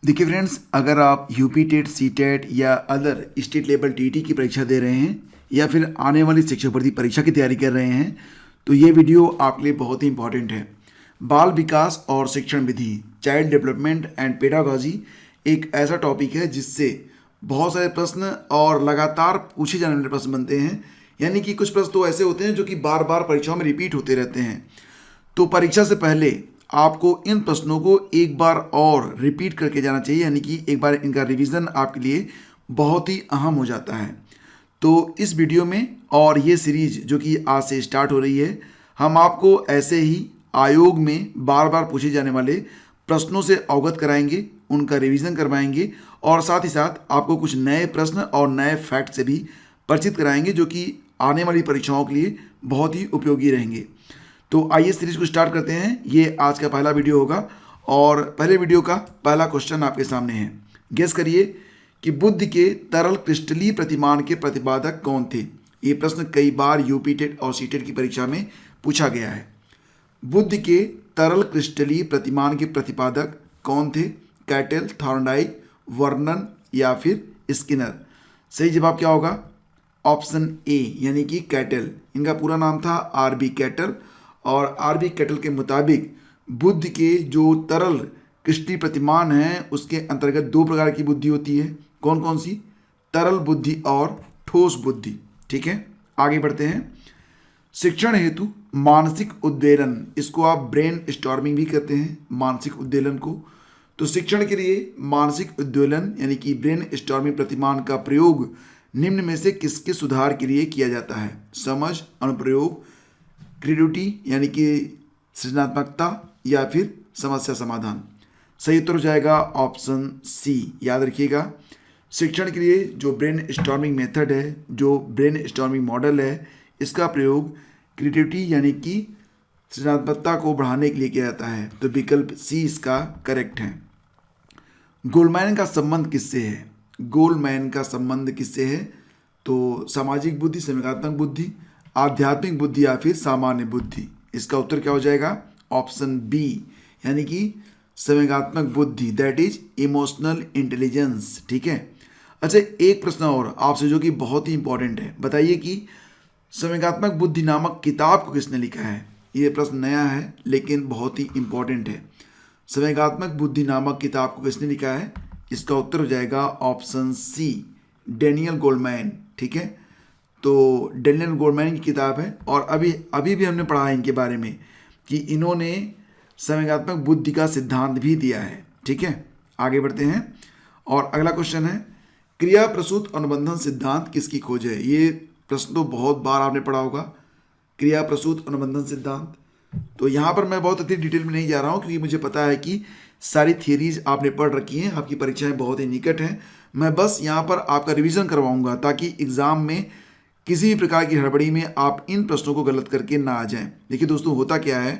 देखिए फ्रेंड्स, अगर आप यूपी टेट, सी टेट या अदर स्टेट लेवल टीटी की परीक्षा दे रहे हैं या फिर आने वाली शिक्षक भर्ती परीक्षा की तैयारी कर रहे हैं तो ये वीडियो आपके लिए बहुत ही इंपॉर्टेंट है। बाल विकास और शिक्षण विधि, चाइल्ड डेवलपमेंट एंड पेडागॉजी एक ऐसा टॉपिक है जिससे बहुत सारे प्रश्न और लगातार पूछे जाने वाले प्रश्न बनते हैं। यानी कि कुछ प्रश्न तो ऐसे होते हैं जो कि बार बार परीक्षाओं में रिपीट होते रहते हैं। तो परीक्षा से पहले आपको इन प्रश्नों को एक बार और रिपीट करके जाना चाहिए, यानी कि एक बार इनका रिवीजन आपके लिए बहुत ही अहम हो जाता है। तो इस वीडियो में और ये सीरीज जो कि आज से स्टार्ट हो रही है, हम आपको ऐसे ही आयोग में बार बार पूछे जाने वाले प्रश्नों से अवगत कराएंगे, उनका रिवीजन करवाएंगे और साथ ही साथ आपको कुछ नए प्रश्न और नए फैक्ट से भी परिचित कराएंगे जो कि आने वाली परीक्षाओं के लिए बहुत ही उपयोगी रहेंगे। तो आइए सीरीज को स्टार्ट करते हैं। ये आज का पहला वीडियो होगा और पहले वीडियो का पहला क्वेश्चन आपके सामने है। गेस करिए कि बुद्ध के तरल क्रिस्टलीय प्रतिमान के प्रतिपादक कौन थे। ये प्रश्न कई बार यूपी टेट और सी टेट की परीक्षा में पूछा गया है। बुद्ध के तरल क्रिस्टलीय प्रतिमान के प्रतिपादक कौन थे? कैटल, थॉर्नडाइक, वर्नन या फिर स्किनर। सही जवाब क्या होगा? ऑप्शन ए यानी कि कैटल। इनका पूरा नाम था आरबी कैटल और आरबी कैटल के मुताबिक बुद्ध के जो तरल क्रिस्टलीय प्रतिमान हैं उसके अंतर्गत दो प्रकार की बुद्धि होती है। कौन कौन सी? तरल बुद्धि और ठोस बुद्धि। ठीक है, आगे बढ़ते हैं। शिक्षण हेतु मानसिक उद्वेलन, इसको आप ब्रेन स्टॉर्मिंग भी कहते हैं, मानसिक उद्वेलन को। तो शिक्षण के लिए मानसिक उद्वेलन यानी कि ब्रेन स्टॉर्मिंग प्रतिमान का प्रयोग निम्न में से किसके सुधार के लिए किया जाता है? समझ, अनुप्रयोग, क्रिएटिविटी यानी कि सृजनात्मकता या फिर समस्या समाधान। सही उत्तर हो जाएगा ऑप्शन सी। याद रखिएगा, शिक्षण के लिए जो ब्रेन स्टॉर्मिंग मेथड है, जो ब्रेन स्टॉर्मिंग मॉडल है, इसका प्रयोग क्रिएटिविटी यानी कि सृजनात्मकता को बढ़ाने के लिए किया जाता है। तो विकल्प सी इसका करेक्ट है। गोलमैन का संबंध किससे है? गोलमैन का संबंध किससे है? तो सामाजिक बुद्धि, संवेगात्मक बुद्धि, आध्यात्मिक बुद्धि या फिर सामान्य बुद्धि। इसका उत्तर क्या हो जाएगा? ऑप्शन बी यानी कि संवेगात्मक बुद्धि, दैट इज इमोशनल इंटेलिजेंस। ठीक है। अच्छा, एक प्रश्न और आपसे जो कि बहुत ही इंपॉर्टेंट है। बताइए कि संवेगात्मक बुद्धि नामक किताब को किसने लिखा है? ये प्रश्न नया है लेकिन बहुत ही इंपॉर्टेंट है। संवेगात्मक बुद्धि नामक किताब को किसने लिखा है? इसका उत्तर हो जाएगा ऑप्शन सी, डेनियल गोलमैन। ठीक है, तो डेनियल गोलमैन की किताब है और अभी भी हमने पढ़ा है इनके बारे में कि इन्होंने संवेगात्मक बुद्धि का सिद्धांत भी दिया है। ठीक है, आगे बढ़ते हैं और अगला क्वेश्चन है, क्रिया प्रसूत अनुबंधन सिद्धांत किसकी खोज है? ये प्रश्न तो बहुत बार आपने पढ़ा होगा, क्रिया प्रसूत अनुबंधन सिद्धांत। तो यहाँ पर मैं बहुत अधिक डिटेल में नहीं जा रहा हूँ क्योंकि मुझे पता है कि सारी थियरीज आपने पढ़ रखी हैं, आपकी परीक्षाएं बहुत ही निकट हैं। मैं बस यहाँ पर आपका रिवीजन करवाऊंगा ताकि एग्जाम में किसी भी प्रकार की हड़बड़ी में आप इन प्रश्नों को गलत करके ना आ जाएं। देखिए दोस्तों, होता क्या है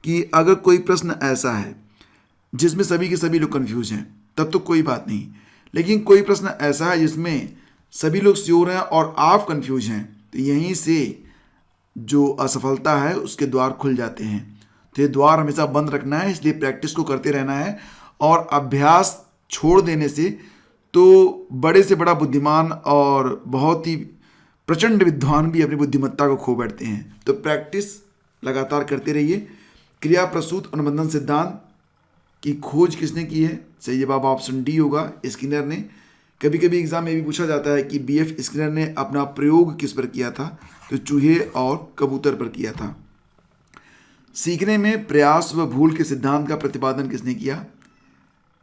कि अगर कोई प्रश्न ऐसा है जिसमें सभी के सभी लोग कंफ्यूज हैं तब तो कोई बात नहीं, लेकिन कोई प्रश्न ऐसा है जिसमें सभी लोग श्योर हैं और आप कंफ्यूज हैं, तो यहीं से जो असफलता है उसके द्वार खुल जाते हैं। तो ये द्वार हमेशा बंद रखना है, इसलिए प्रैक्टिस को करते रहना है और अभ्यास छोड़ देने से तो बड़े से बड़ा बुद्धिमान और बहुत ही प्रचंड विद्वान भी अपनी बुद्धिमत्ता को खो बैठते हैं। तो प्रैक्टिस लगातार करते रहिए। क्रिया प्रसूत अनुबंधन सिद्धांत की खोज किसने की है? सही जवाब ऑप्शन डी होगा, स्किनर ने। कभी कभी एग्जाम में भी पूछा जाता है कि बीएफ स्किनर ने अपना प्रयोग किस पर किया था? तो चूहे और कबूतर पर किया था। सीखने में प्रयास व भूल के सिद्धांत का प्रतिपादन किसने किया?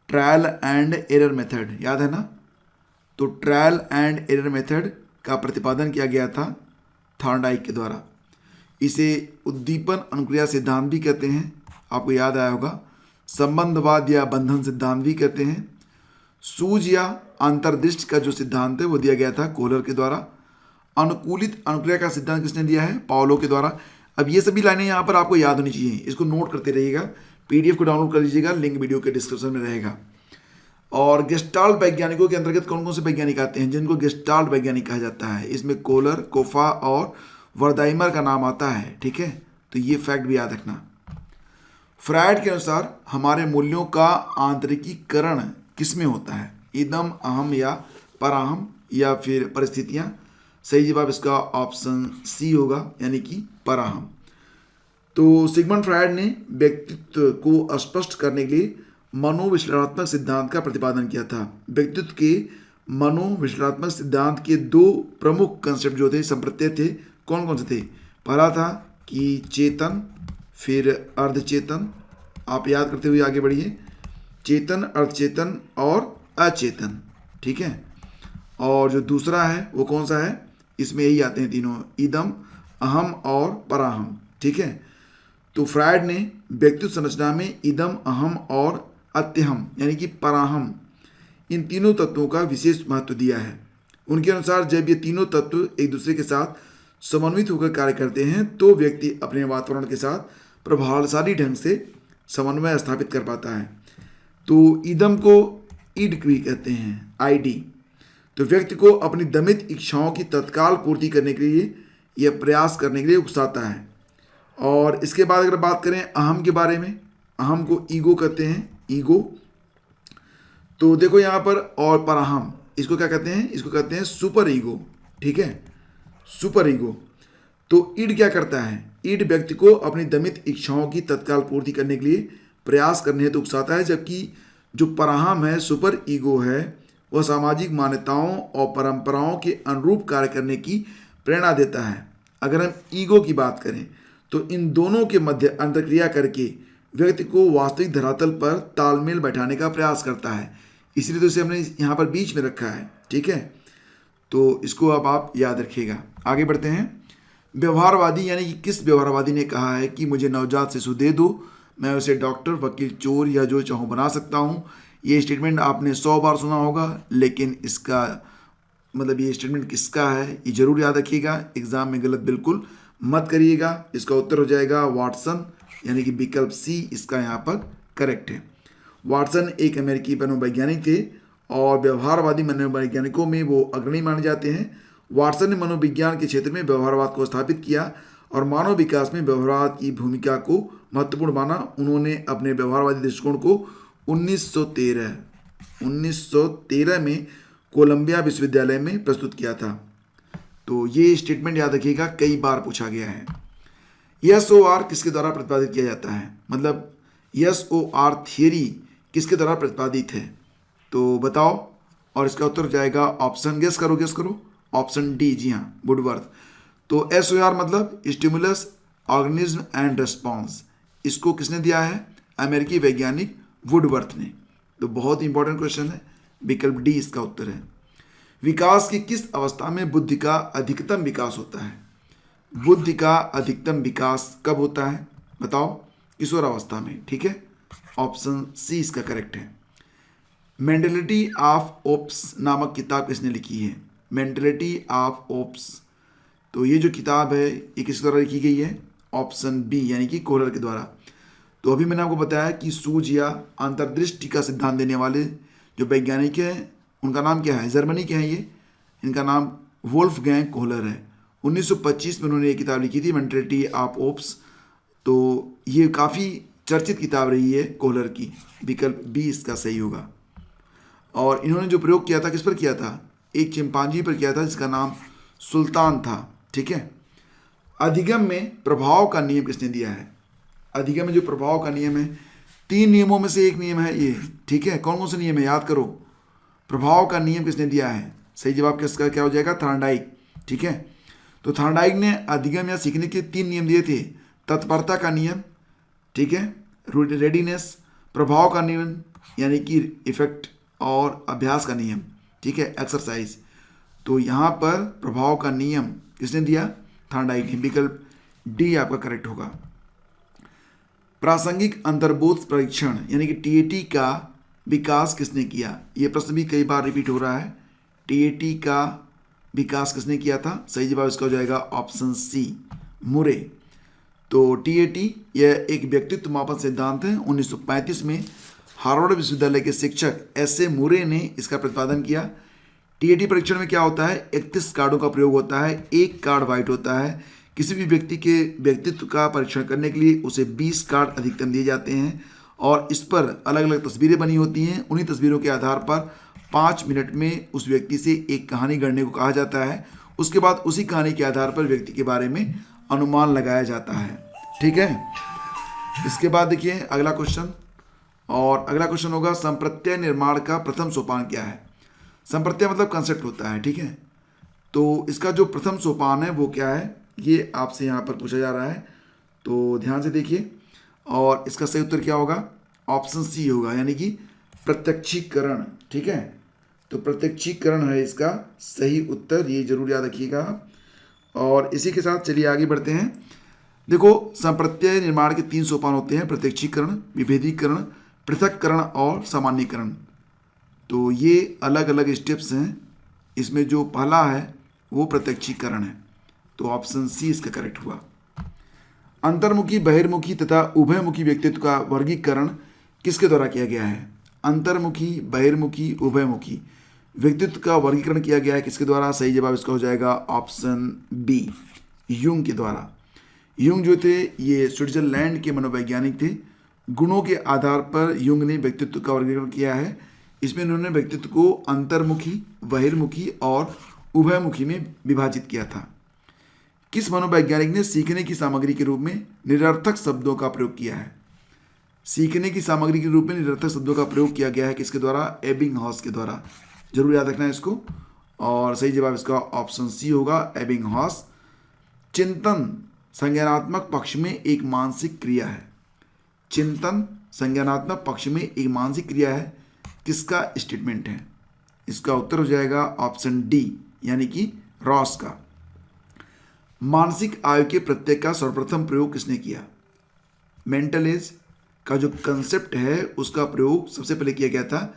ट्रायल एंड एरर मेथड, याद है ना? तो ट्रायल एंड एरर मेथड का प्रतिपादन किया गया था थॉर्नडाइक के द्वारा। इसे उद्दीपन अनुक्रिया सिद्धांत भी कहते हैं, आपको याद आया होगा। संबंधवाद या बंधन सिद्धांत भी कहते हैं। सूझ या अंतर्दृष्टि का जो सिद्धांत है वो दिया गया था कोहलर के द्वारा। अनुकूलित अनुक्रिया का सिद्धांत किसने दिया है? पाओलो के द्वारा। अब ये सभी लाइनें यहाँ पर आपको याद होनी चाहिए, इसको नोट करते रहिएगा। पीडीएफ को डाउनलोड कर लीजिएगा, लिंक वीडियो के डिस्क्रिप्शन में रहेगा। और गेस्टाल्ट वैज्ञानिकों के अंतर्गत कौन कौन से वैज्ञानिक आते हैं जिनको गेस्टाल्ट वैज्ञानिक कहा जाता है? इसमें कोहलर, कोफा और वर्दाइमर का नाम आता है। ठीक है, तो ये फैक्ट भी याद रखना। फ्रायड के अनुसार हमारे मूल्यों का आंतरिकीकरण किस में होता है? इदम, अहम या पराहम या फिर परिस्थितियां? सही जवाब इसका ऑप्शन सी होगा, यानी कि पराहम। तो सिगमंड फ्रायड ने व्यक्तित्व को स्पष्ट करने के लिए मनोविश्लेषणात्मक सिद्धांत का प्रतिपादन किया था। व्यक्तित्व के मनोविश्लेषणात्मक सिद्धांत के दो प्रमुख कंसेप्ट जो थे, संप्रत्यय थे, कौन कौन से थे? पहला था कि चेतन, फिर अर्धचेतन। आप याद करते हुए आगे बढ़िए। चेतन, अर्धचेतन और अचेतन, ठीक है। और जो दूसरा है वो कौन सा है? इसमें यही आते हैं तीनों, इदम, अहम और पराहम, ठीक है। तो फ्रायड ने व्यक्तित्व संरचना में इदम, अहम और अत्यहम यानी कि पराहम, इन तीनों तत्वों का विशेष महत्व दिया है। उनके अनुसार जब ये तीनों तत्व एक दूसरे के साथ समन्वित होकर कार्य करते हैं तो व्यक्ति अपने वातावरण के साथ प्रभावशाली ढंग से समन्वय स्थापित कर पाता है। तो इदम को ईड भी कहते हैं, आईडी। तो व्यक्ति को अपनी दमित इच्छाओं की तत्काल पूर्ति करने के लिए या प्रयास करने के लिए उकसाता है। और इसके बाद अगर बात करें अहम के बारे में, अहम को ईगो कहते हैं, ईगो। तो देखो यहाँ पर, और पराहम, इसको क्या कहते हैं? इसको कहते हैं सुपर ईगो, ठीक है, सुपर ईगो। तो ईड क्या करता है? ईड व्यक्ति को अपनी दमित इच्छाओं की तत्काल पूर्ति करने के लिए प्रयास करने हेतु उकसाता है, जबकि जो पराहम है, सुपर ईगो है, वह सामाजिक मान्यताओं और परंपराओं के अनुरूप कार्य करने की प्रेरणा देता है। अगर हम ईगो की बात करें तो इन दोनों के मध्य अंतर्क्रिया करके व्यक्ति को वास्तविक धरातल पर तालमेल बैठाने का प्रयास करता है। इसलिए तो इसे हमने यहाँ पर बीच में रखा है, ठीक है। तो इसको अब आप याद रखिएगा। आगे बढ़ते हैं। व्यवहारवादी यानी कि किस व्यवहारवादी ने कहा है कि मुझे नवजात शिशु दे दो, मैं उसे डॉक्टर, वकील, चोर या जो चाहूँ बना सकता हूँ। ये स्टेटमेंट आपने 100 बार सुना होगा, लेकिन इसका मतलब ये स्टेटमेंट किसका है ये जरूर याद रखिएगा। एग्जाम में गलत बिल्कुल मत करिएगा। इसका उत्तर हो जाएगा वाटसन, यानी कि विकल्प सी इसका यहाँ पर करेक्ट है। वाटसन एक अमेरिकी मनोवैज्ञानिक थे और व्यवहारवादी मनोवैज्ञानिकों में वो अग्रणी माने जाते हैं। वाटसन ने मनोविज्ञान के क्षेत्र में व्यवहारवाद को स्थापित किया और मानव विकास में व्यवहारवाद की भूमिका को महत्वपूर्ण माना। उन्होंने अपने व्यवहारवादी दृष्टिकोण को 1913 में कोलंबिया विश्वविद्यालय में प्रस्तुत किया था। तो ये स्टेटमेंट याद रखिएगा, कई बार पूछा गया है। एसओआर किसके द्वारा प्रतिपादित किया जाता है? मतलब एसओआर थियरी किसके द्वारा प्रतिपादित है? तो बताओ। और इसका उत्तर हो जाएगा ऑप्शन, गेस करो, ऑप्शन डी, जी हाँ, वुडवर्थ। तो एसओआर मतलब स्टिमुलस, ऑर्गेनिज्म एंड रेस्पॉन्स, इसको किसने दिया है? अमेरिकी वैज्ञानिक वुडवर्थ ने। तो बहुत इंपॉर्टेंट क्वेश्चन है, विकल्प डी इसका उत्तर है। विकास की किस अवस्था में बुद्धि का अधिकतम विकास होता है? बुद्धि का अधिकतम विकास कब होता है बताओ? किशोर अवस्था में, ठीक है। ऑप्शन सी इसका करेक्ट है। मेंटलिटी ऑफ ओप्स नामक किताब किसने लिखी है? मेंटलिटी ऑफ ओप्स, तो ये जो किताब है ये किसके द्वारा लिखी गई है? ऑप्शन बी यानी कि कोहलर के द्वारा। तो अभी मैंने आपको बताया कि सूझ या अंतर्दृष्टि का सिद्धांत देने वाले जो वैज्ञानिक हैं उनका नाम क्या है? जर्मनी के हैं ये, इनका नाम वोल्फगैंग कोहलर है। 1925 में उन्होंने ये किताब लिखी थी, मेंटलिटी ऑफ ओप्स। तो ये काफ़ी चर्चित किताब रही है कोहलर की। विकल्प बी इसका सही होगा। और इन्होंने जो प्रयोग किया था किस पर किया था? एक चिंपांजी पर किया था जिसका नाम सुल्तान था, ठीक है। अधिगम में प्रभाव का नियम किसने दिया है? अधिगम में जो प्रभाव का नियम है, 3 नियमों में से एक नियम है ये, ठीक है। कौन कौन से नियम है याद करो। प्रभाव का नियम किसने दिया है? सही जवाब किसका क्या हो जाएगा? थॉर्नडाइक, ठीक है। तो थॉर्नडाइक ने अधिगम या सीखने के 3 नियम दिए थे। तत्परता का नियम, ठीक है, रेडीनेस, प्रभाव का नियम यानी कि इफेक्ट, और अभ्यास का नियम, ठीक है, एक्सरसाइज। तो यहाँ पर प्रभाव का नियम किसने दिया? थॉर्नडाइक ने। विकल्प डी आपका करेक्ट होगा। प्रासंगिक अंतर्बोध परीक्षण यानी कि टीएटी का विकास किसने किया? ये प्रश्न भी कई बार रिपीट हो रहा है। टीएटी का विकास किसने किया था? सही जवाब इसका हो जाएगा ऑप्शन सी, मुरे। तो टीएटी यह एक व्यक्तित्व मापन सिद्धांत है। 1935 में हार्वर्ड विश्वविद्यालय के शिक्षक एस ए मुरे ने इसका प्रतिपादन किया। टीएटी परीक्षण में क्या होता है? 31 कार्डों का प्रयोग होता है, एक कार्ड वाइट होता है। किसी भी व्यक्ति के व्यक्तित्व का परीक्षण करने के लिए उसे 20 कार्ड अधिकतम दिए जाते हैं और इस पर अलग अलग तस्वीरें बनी होती हैं। उन्हीं तस्वीरों के आधार पर 5 मिनट में उस व्यक्ति से एक कहानी गढ़ने को कहा जाता है। उसके बाद उसी कहानी के आधार पर व्यक्ति के बारे में अनुमान लगाया जाता है। ठीक है, इसके बाद देखिए अगला क्वेश्चन, और अगला क्वेश्चन होगा संप्रत्यय निर्माण का प्रथम सोपान क्या है। संप्रत्यय मतलब कंसेप्ट होता है। ठीक है, तो इसका जो प्रथम सोपान है वो क्या है, ये आपसे यहाँ पर पूछा जा रहा है, तो ध्यान से देखिए। और इसका सही उत्तर क्या होगा, ऑप्शन सी होगा, यानी कि प्रत्यक्षीकरण। ठीक है, तो प्रत्यक्षीकरण है इसका सही उत्तर, ये जरूर याद रखिएगा। और इसी के साथ चलिए आगे बढ़ते हैं। देखो, संप्रत्यय निर्माण के 3 सोपान होते हैं, प्रत्यक्षीकरण, विभेदीकरण, पृथक्करण और सामान्यीकरण। तो ये अलग अलग स्टेप्स हैं। इसमें जो पहला है वो प्रत्यक्षीकरण है, तो ऑप्शन सी इसका करेक्ट हुआ। अंतर्मुखी, बहिर्मुखी तथा उभयमुखी व्यक्तित्व का वर्गीकरण किसके द्वारा किया गया है। अंतर्मुखी, बहिर्मुखी, उभयमुखी व्यक्तित्व का वर्गीकरण किया गया है किसके द्वारा। सही जवाब इसका हो जाएगा ऑप्शन बी, यूंग के द्वारा। यूंग जो थे ये स्विट्जरलैंड के मनोवैज्ञानिक थे। गुणों के आधार पर यूंग ने व्यक्तित्व का वर्गीकरण किया है। इसमें उन्होंने व्यक्तित्व को अंतर्मुखी, बहिर्मुखी और उभयमुखी में विभाजित किया था। किस मनोवैज्ञानिक ने सीखने की सामग्री के रूप में निरर्थक शब्दों का प्रयोग किया है। सीखने की सामग्री के रूप में निरर्थक शब्दों का प्रयोग किया गया है किसके द्वारा, एबिंगहॉस के द्वारा। जरूर याद रखना है इसको, और सही जवाब इसका ऑप्शन सी होगा, एबिंगहॉस। चिंतन संज्ञानात्मक पक्ष में एक मानसिक क्रिया है। चिंतन संज्ञानात्मक पक्ष में एक मानसिक क्रिया है किसका स्टेटमेंट है। इसका उत्तर हो जाएगा ऑप्शन डी, यानी कि रॉस का। मानसिक आयु के प्रत्यय का सर्वप्रथम प्रयोग किसने किया। मेंटल एज का जो कंसेप्ट है उसका प्रयोग सबसे पहले किया गया था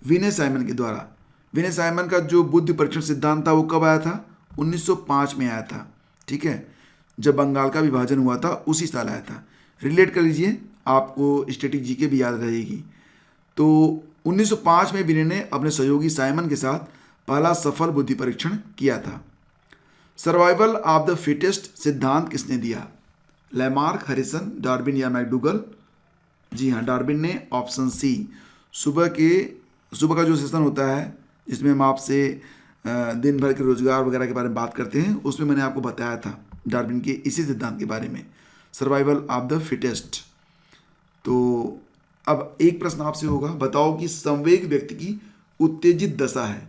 विनय साइमन के द्वारा। विनय साइमन का जो बुद्धि परीक्षण सिद्धांत था वो कब आया था, 1905 में आया था। ठीक है, जब बंगाल का विभाजन हुआ था उसी साल आया था। रिलेट कर लीजिए, आपको स्टैटिक जीके भी याद रहेगी। तो 1905 में विनय ने अपने सहयोगी साइमन के साथ पहला सफल बुद्धि परीक्षण किया था। सर्वाइवल ऑफ द फिटेस्ट सिद्धांत किसने दिया। लैमार्क, हैरिसन, डार्विन या मैकडूगल। जी हाँ, डार्विन ने, ऑप्शन सी। सुबह का जो सेशन होता है जिसमें हम आपसे दिन भर के रोजगार वगैरह के बारे में बात करते हैं, उसमें मैंने आपको बताया था डार्विन के इसी सिद्धांत के बारे में, सर्वाइवल ऑफ द फिटेस्ट। तो अब एक प्रश्न आपसे होगा, बताओ कि संवेग व्यक्ति की उत्तेजित दशा है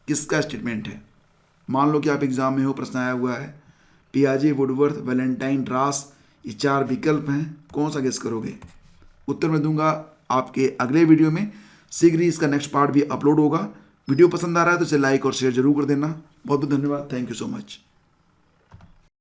किसका स्टेटमेंट है। मान लो कि आप एग्जाम में हो, प्रश्न आया हुआ है, पियाजे, वुडवर्थ, वैलेंटाइन, रास, ये 4 विकल्प हैं, कौन सा गेस करोगे। उत्तर मैं दूंगा आपके अगले वीडियो में। शीघ्र ही इसका नेक्स्ट पार्ट भी अपलोड होगा। वीडियो पसंद आ रहा है तो इसे लाइक और शेयर जरूर कर देना। बहुत बहुत धन्यवाद, थैंक यू सो मच।